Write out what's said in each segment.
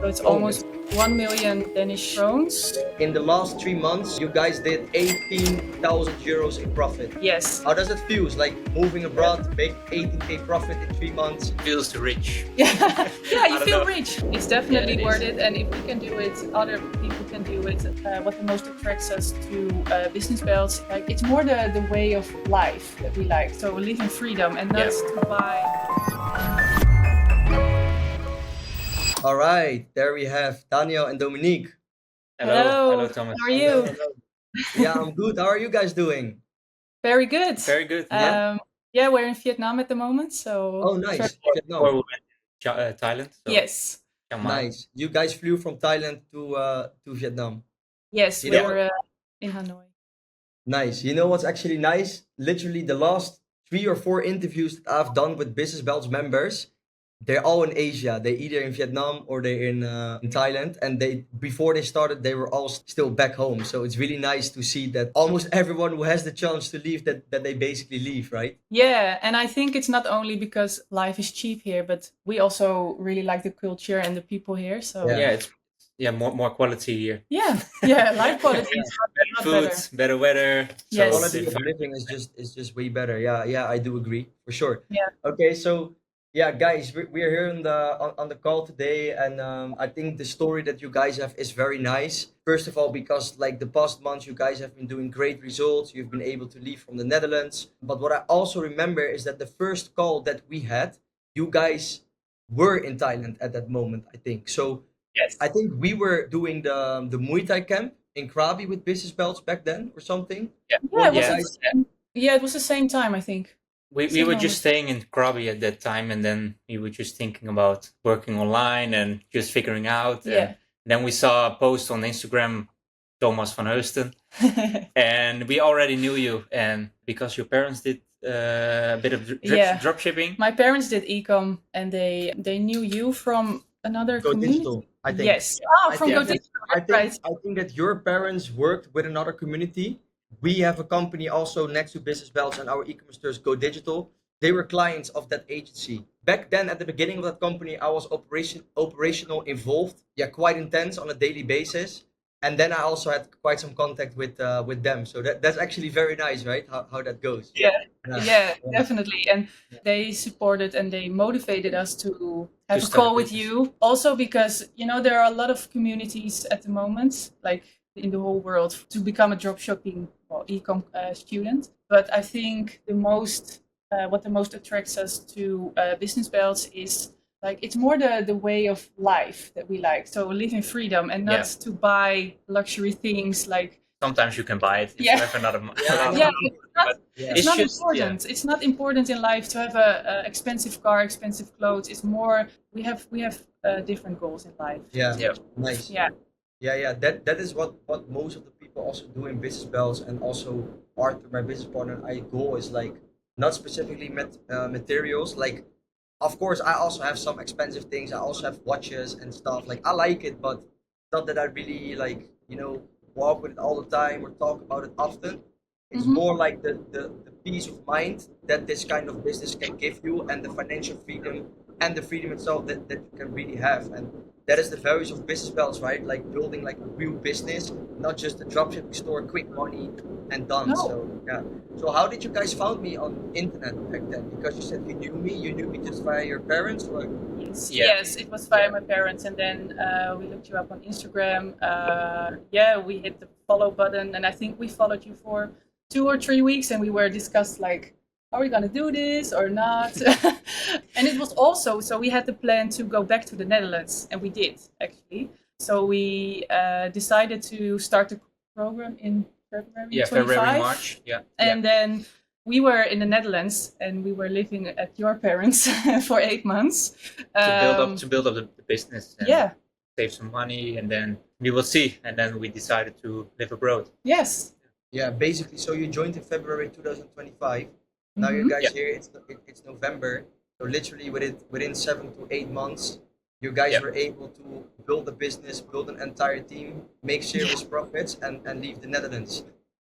So it's Oh, almost 1 million Danish krones. in the last 3 months, you guys did 18,000 euros in profit. Yes. How does it feel? It's like moving abroad, make 18k profit in 3 months. Feels too rich. Yeah, yeah, you don't feel know. rich. It's definitely Yeah, it worth is. it, and if we can do it, other people can do it. What the most attracts us to business belts, like it's more the way of life that we like. So live in freedom and not to buy. All right, there we have Daniel and Dominique. Hello, Thomas. How are you? Hello. Yeah, I'm good. How are you guys doing? Very good. Very good. Yeah, we're in Vietnam at the moment, so Oh, nice. Before Vietnam. we went to Thailand. So yes, Chiang Mai. Nice. You guys flew from Thailand to Vietnam. yes, You know we're in Hanoi. Nice. You know what's actually nice? Literally the last 3 or 4 interviews that I've done with Business Belts members, they're all in Asia. They're either in Vietnam or they're in Thailand. And they before they started, they were all still back home. So it's really nice to see that almost everyone who has the chance to leave, that they basically leave, right? Yeah, and I think it's not only because life is cheap here, but we also really like the culture and the people here. So Yeah. Yeah, it's more quality here. yeah, life quality is a lot Food, better. better weather. Yes. So Quality of the- living is just way better. Yeah, I do agree for sure. Yeah. Okay, so yeah, guys, we're here on the call today, and I think the story that you guys have is very nice. First of all, because like the past months, you guys have been doing great results. You've been able to leave from the Netherlands. But what I also remember is that the first call that we had, you guys were in Thailand at that moment, I think. So Yes. I think we were doing the Muay Thai camp in Krabi with Business Belts back then or something. Yeah, Or it you was guys- it was the same time, I think. we Same were moment. just staying in Krabi at that time, and then we were just thinking about working online and just figuring out. Yeah. And then we saw a post on Instagram, Thomas van Heusten, and we already knew you, and because your parents did a bit of Yeah. drop shipping. My parents did ecom, and they knew you from another Go community. digital, I think. Yes. I From think Go that- Digital. I That's think right. I think that your parents worked with another community. We have a company also next to Business Belts, and our e-commerce stores Go Digital. They were clients of that agency. Back then, at the beginning of that company, I was operational involved. Yeah, quite intense on a daily basis. And then I also had quite some contact with them. So that's actually very nice, right? How that goes. Yeah, definitely. And they supported and they motivated us to have a start call a with business. you. Also because, there are a lot of communities at the moment, like in the whole world, to become a dropshipping or e-com student. But I think what the most attracts us to Business Belts is like it's more the way of life that we like. So live in freedom and not to buy luxury things like Sometimes you can buy it if Yeah. you have another yeah, Yeah. it's not just- important. It's not important in life to have a expensive car, expensive clothes. It's more we have different goals in life. Yeah. Yeah. Nice. Yeah. Yeah. That is what most of the people also do in Business Belts, and also Arthur, my business partner, and I go is like not specifically materials. Like, of course, I also have some expensive things. I also have watches and stuff. Like, I like it, but not that I really like walk with it all the time or talk about it often. It's Mhm. more like the peace of mind that this kind of business can give you, and the financial freedom and the freedom itself that you can really have. And that is the values of Business Belts, right? Like building like a real business, not just a dropshipping store, quick money and done. No. So yeah. So how did you guys found me on internet back then? Because you said you knew me just via your parents, or Yes, it was via my parents, and then we looked you up on Instagram. We hit the follow button, and I think we followed you for 2 or 3 weeks, and we were discussed like, are we gonna do this or not? And it was also so we had the plan to go back to the Netherlands, and we did actually. So we decided to start the program in February. Yeah, 25. February, March. Yeah. And then we were in the Netherlands, and we were living at your parents for 8 months. To build up the business. And Yeah. save some money, and then we will see. And then we decided to live abroad. Yes. yeah, basically. So you joined in February 2025. Now you Mhm. guys Yeah. here. It's November. So literally within 7 to 8 months, you guys Yeah. were able to build a business, build an entire team, make serious profits, and leave the Netherlands.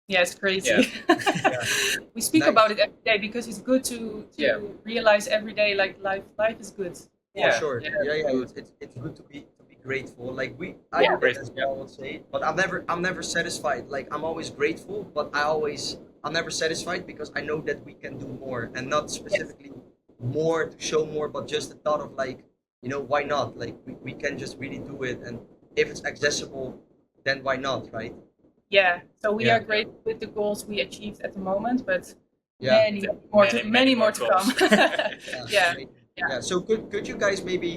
Yeah, it's crazy. Yeah. We speak Nice. about it every day because it's good to realize every day like life is good. For sure. Yeah. Yeah. It's good to be grateful. Like I Yeah. do that as well, I would say. But I'm never satisfied. Like I'm always grateful, but I'm never satisfied because I know that we can do more, and not specifically more to show more, but just the thought of like, why not? Like we can just really do it, and if it's accessible, then why not, right? Yeah. So we Yeah. are grateful with the goals we achieved at the moment, but Yeah. many more to come. goals. Yeah. Amazing. Yeah. Yeah. So could you guys maybe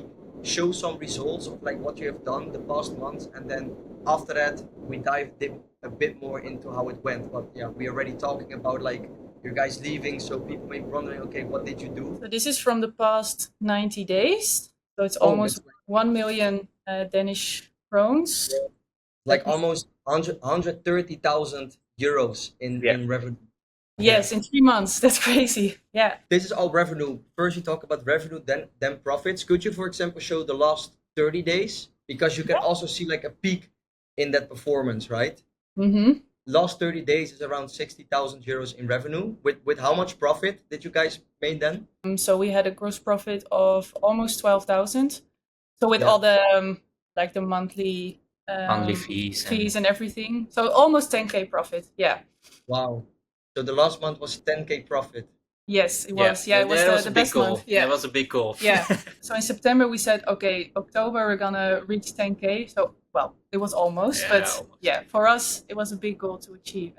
show some results of like what you have done the past months, and then after that we dive a bit more into how it went. But yeah, we already talking about like you guys leaving, so people may be wondering, okay, what did you do? So this is from the past 90 days. So it's Oh, almost that's 1 million Danish krones. like almost 130,000 euros Yeah. in revenue. Yes, in 3 months. That's crazy. Yeah. This is all revenue. First you talk about revenue, then profits. Could you, for example, show the last 30 days? Because you can also see like a peak in that performance, right? Mm-hmm. Last 30 days is around 60,000 euros in revenue. With how much profit did you guys make then? So we had a gross profit of almost 12,000. So with Yeah. all the like the monthly Monthly fees and everything, so almost 10k profit. Yeah. Wow. So the last month was 10k profit. Yes, it was. Yeah, It was that was the a big best goal. month. Yeah. That was a big goal. Yeah. So in September we said, okay, October we're gonna reach 10k. So well, it was almost, Yeah, but almost. yeah, for us it was a big goal to achieve.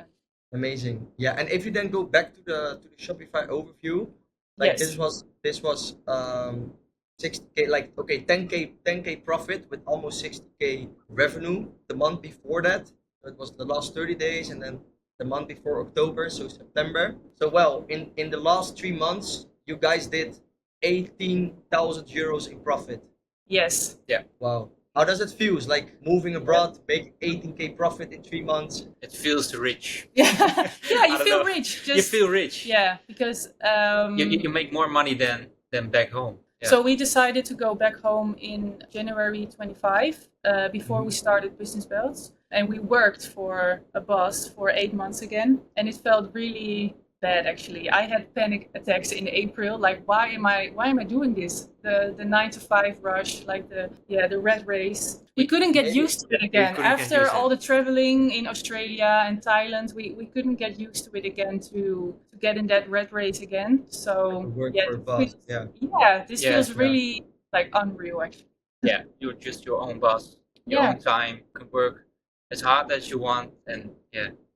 Amazing. Yeah, and if you then go back to the Shopify overview, like Yes. this was 60k, like okay, 10k profit with almost 60k revenue the month before that. So it was the last 30 days, and then the month before October, so September. So well, in the last 3 months, you guys did 18,000 euros in profit. Yes. Wow. How does it feel? It's like moving abroad, making 18k profit in 3 months. It feels rich. Yeah. Yeah, I you don't feel know. rich. You Just feel rich. yeah, because You make more money than back home. Yeah. so we decided to go back home in January 25 before we started Business Belts, and we worked for a boss for 8 months again, and it felt really bad actually. I had panic attacks in April, like why am I doing this? The 9 to 5 rush, like the red race. We couldn't get used to it again. couldn't get After used to all it. the traveling in Australia and Thailand, we couldn't get used to it again to get in that red race again. So Work yeah, for a boss. Yeah. this Yeah, feels yeah. really like unreal actually. Yeah, you're just your own boss. Your Yeah. own time. You can work as hard as you want, and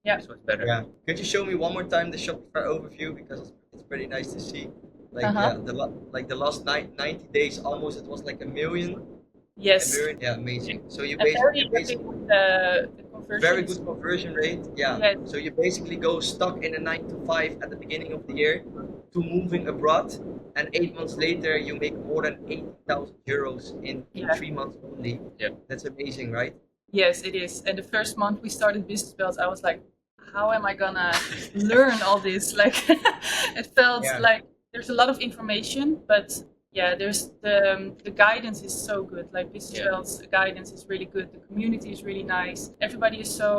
Yeah. so it's better. Yeah. Could you show me one more time the Shopify overview, because it's pretty nice to see. Like Uh-huh. yeah, the last 90 days almost it was like a million. Yes. Yeah, amazing. So you And very basically happy with the conversion. very good conversion rate. Yeah. Yes. So you basically go stuck in a 9 to 5 at the beginning of the year to moving abroad, and 8 months later you make more than 80,000 euros in Yeah. 3 months only. Yeah. That's amazing, right? Yes, it is. And the first month we started Business Belts, I was like, how am I gonna learn all this? Like, it felt Yeah. like there's a lot of information, but yeah, there's the guidance is so good. Like Business Belts guidance is really good. The community is really nice. Everybody is so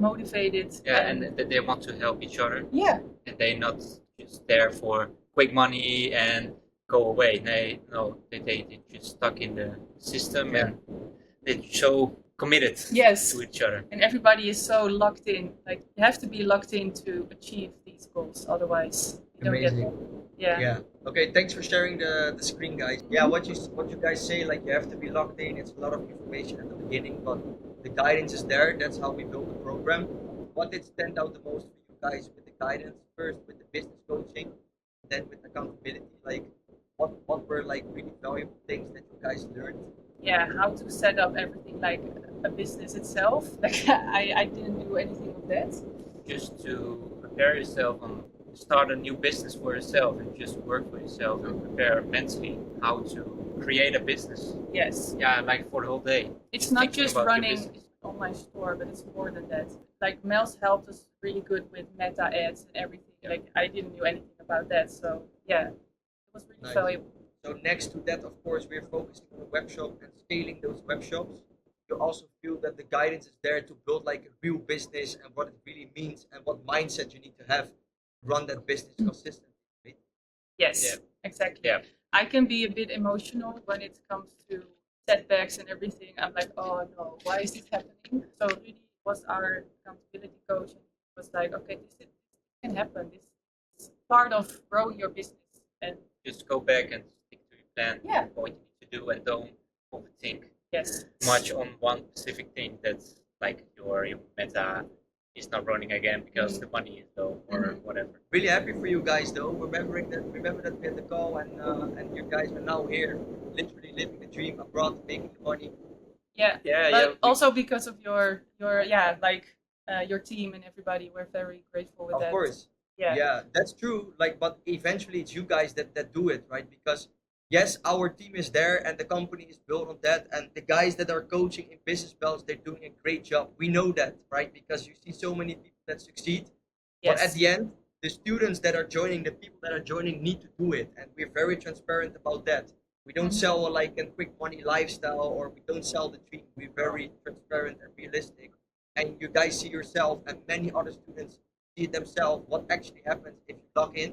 motivated. Yeah, and they want to help each other. Yeah. And they're not just there for quick money and go away. They just stuck in the system, and they're so committed Yes. to each other. And everybody is so locked in. Like you have to be locked in to achieve these goals, otherwise you don't get Amazing. them. Yeah. Yeah. Okay, thanks for sharing the screen, guys. Yeah, what you guys say, like you have to be locked in. It's a lot of information at the beginning, but the guidance is there. That's how we build the program. What did stand out the most for you guys with the guidance? First with the business coaching, then with accountability. Like what were like really valuable things that you guys learned? Yeah, how to set up everything like a business itself. Like I didn't do anything of that. Just to prepare yourself and start a new business for yourself, and just work for yourself and prepare mentally how to create a business. Yes. Yeah, like for the whole day. It's not Thinking just about your running business. an online store, but it's more than that. Like Mel's helped us really good with meta ads and everything. Like I didn't know anything about that, so yeah, it was really Nice. valuable. So next to that, of course, we're focusing on the web shop and scaling those web shops. You also feel that the guidance is there to build like a real business and what it really means and what mindset you need to have to run that business consistently. Right? Yes, Yeah. exactly. Yeah. I can be a bit emotional when it comes to setbacks and everything, I'm like, oh no, why is this happening? So really was our accountability coach, and he was like, okay, this can happen. This is part of growing your business. And Just go back and stick to your plan. Yeah. What you need to do, and don't overthink yes, much on one specific thing. That's like your meta is not running again because the money is low or whatever. Really happy for you guys though. Remember that we had the call and you guys are now here, literally living the dream abroad, making the money. yeah, Yeah, but yeah. also because of your your team and everybody, we're very grateful with Of that. course. Yeah. Yeah, that's true. Like, but eventually it's you guys that do it, right? Because yes, our team is there and the company is built on that, and the guys that are coaching in business belts, they're doing a great job. We know that, right? Because you see so many people that succeed. But at Yes. the end, the students that are joining, the people that are joining need to do it, and we're very transparent about that. We don't sell like a quick money lifestyle, or we don't sell the dream. We're very transparent and realistic, and you guys see yourself, and many other students see themselves what actually happens if you log in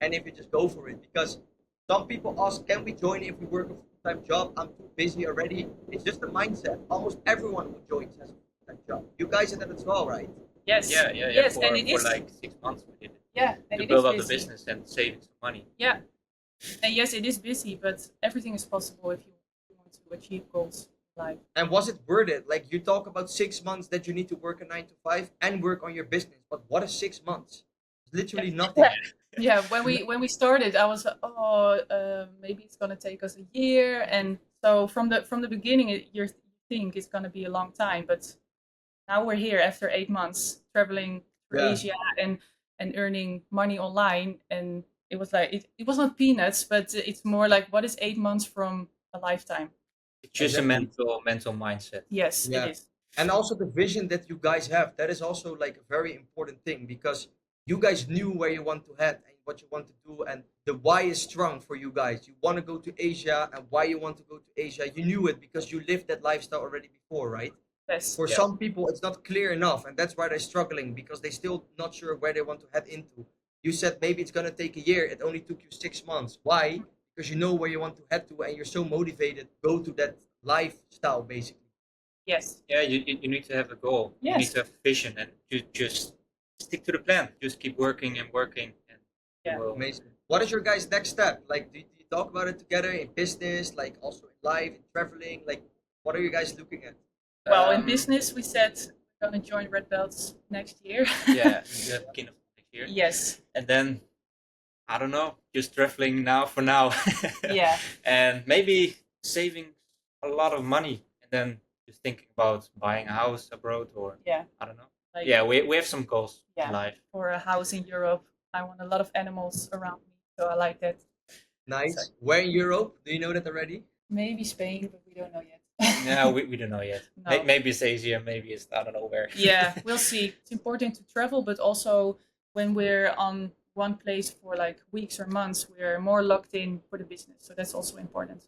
and if you just go for it. Because some people ask, can we join if we work a full-time job? I'm too busy already. It's just a mindset. Almost everyone who joins has a full-time job. You guys have that as well, right? Yes. Yeah. Yes, For, and it for is. like 6 months we did it Yeah, and to it build is up the busy. business and saving some money. Yeah, and yes, it is busy, but everything is possible if you want to achieve goals in life. And was it worth it? Like, you talk about 6 months that you need to work a 9 to 5 and work on your business, but what is 6 months? It's literally nothing. Yeah, when we started, I was maybe it's gonna take us a year, and so from the beginning, you think it's gonna be a long time, but now we're here after 8 months traveling through Yeah. Asia and earning money online, and it was like it was not peanuts, but it's more like, what is 8 months from a lifetime? It's just Exactly. a mental mindset. Yes, Yeah. it is. And also the vision that you guys have, that is also like a very important thing, because you guys knew where you want to head and what you want to do, and the why is strong for you guys. You want to go to Asia, and why you want to go to Asia, you knew it because you lived that lifestyle already before, right? Yes. For Yes. some people it's not clear enough, and that's why they're struggling, because they still not sure where they want to head into. You said maybe it's going to take a year, it only took you 6 months. Why? Because you know where you want to head to, and you're so motivated to go to that lifestyle basically. Yes. Yeah, you need to have a goal. You need Yes. to have a vision, and you just stick to the plan. Just keep working and working, and Yeah. you will. Amazing. What is your guys' next step? Like, do you talk about it together in business, like also in life, in traveling? Like, what are you guys looking at? Well, in Um, business, we said we're gonna join Red Belts next year. Yeah, the beginning of next year. Yes. And then I don't know, just traveling now for now. Yeah. And maybe saving a lot of money, and then just thinking about buying a house abroad, or Yeah. I don't know. Like, Yeah, we have some goals Yeah. in life. For a house in Europe, I want a lot of animals around me, so I like that. Nice. Where in Europe? Do you know that already? Maybe Spain, but we don't know yet. No, we don't know yet. No. Maybe it's Asia, maybe it's I don't know where. Yeah, we'll see. It's important to travel, but also when we're on one place for like weeks or months, we're more locked in for the business. So that's also important.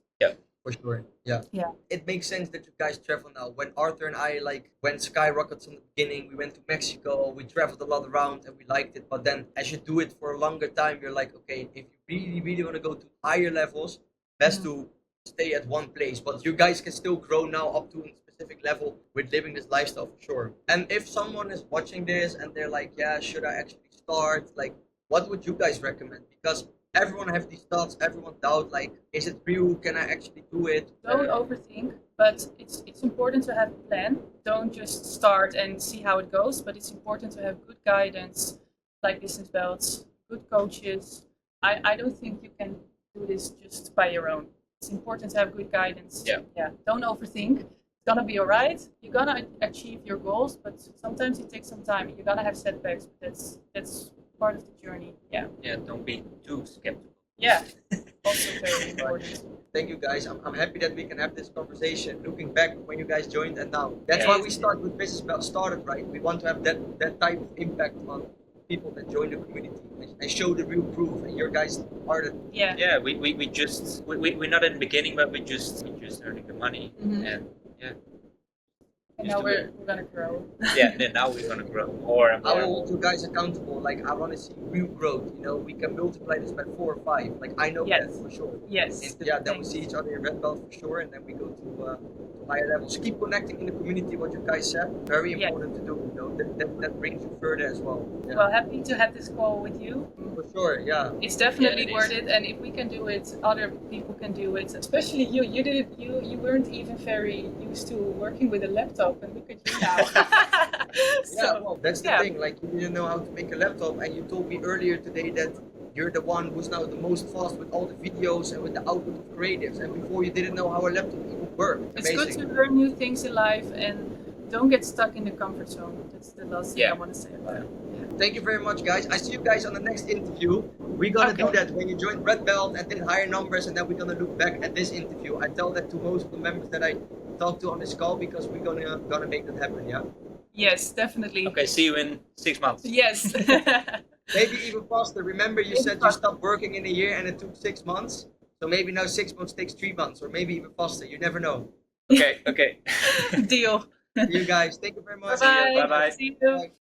For sure. Yeah. Yeah. It makes sense that you guys travel now. When Arthur and I like went skyrockets in the beginning, we went to Mexico, we traveled a lot around and we liked it. But then as you do it for a longer time, you're like, okay, if you really, really want to go to higher levels, best to stay at one place. But you guys can still grow now up to a specific level with living this lifestyle for sure. And if someone is watching this and they're like, yeah, should I actually start? Like, what would you guys recommend? Because everyone have these thoughts, everyone doubt, like, is it real? Can I actually do it? Don't overthink, but it's important to have a plan. Don't just start and see how it goes, but it's important to have good guidance, like business belts, good coaches. I don't think you can do this just by your own. It's important to have good guidance. Yeah. Don't overthink. It's gonna be alright. You're gonna achieve your goals, but sometimes it takes some time. You're gonna have setbacks, but that's part of the journey. Yeah. Yeah, don't be too skeptical. Yeah. Also very important. Thank you guys. I'm happy that we can have this conversation looking back when you guys joined and now. That's Yeah. why we start with Business Belt started, right? We want to have that type of impact on people that join the community and show the real proof, and your guys are the Yeah. Yeah, we just we're not in the beginning, but we just earning the money, Mhm. and yeah. And Just now do we're gonna grow. Yeah, then now we're gonna grow more and I will more. hold you guys accountable. Like, I want to see real growth. You know, we can multiply this by 4 or 5. Like, I know Yes. that for sure. Yes. And yeah, then we Thanks. see each other in red belt for sure, and then we go to higher levels. Keep connecting in the community. What you guys said, very Yeah. important to do. You know, that brings you further as well. Yeah. Well, happy to have this call with you. For sure. Yeah. It's definitely Yeah, it worth is. it, and if we can do it, other people can do it. Especially you. You did it. You weren't even very used to working with a laptop, and look at you now. Yeah, well, that's the yeah. thing. Like, you didn't know how to make a laptop, and you told me earlier today that you're the one who's now the most fast with all the videos and with the output of creatives. And before, you didn't know how a laptop even worked. It's good Amazing. to learn new things in life and don't get stuck in the comfort zone. That's the last thing I want to say about it. Thank you very much, guys. I see you guys on the next interview. We're gonna do that when you join Red Belt and then higher numbers, and then we're gonna look back at this interview. I tell that to most of the members that I talk to on this call because we're gonna make that happen. Yeah. Yes, definitely. Okay, see you in 6 months. Yes. Maybe even faster. Remember, you said you stopped working in a year and it took 6 months. So maybe now 6 months takes 3 months, or maybe even faster. You never know. Okay, okay. Deal. See you guys. Thank you very much. Bye-bye. Bye-bye. See you. Bye.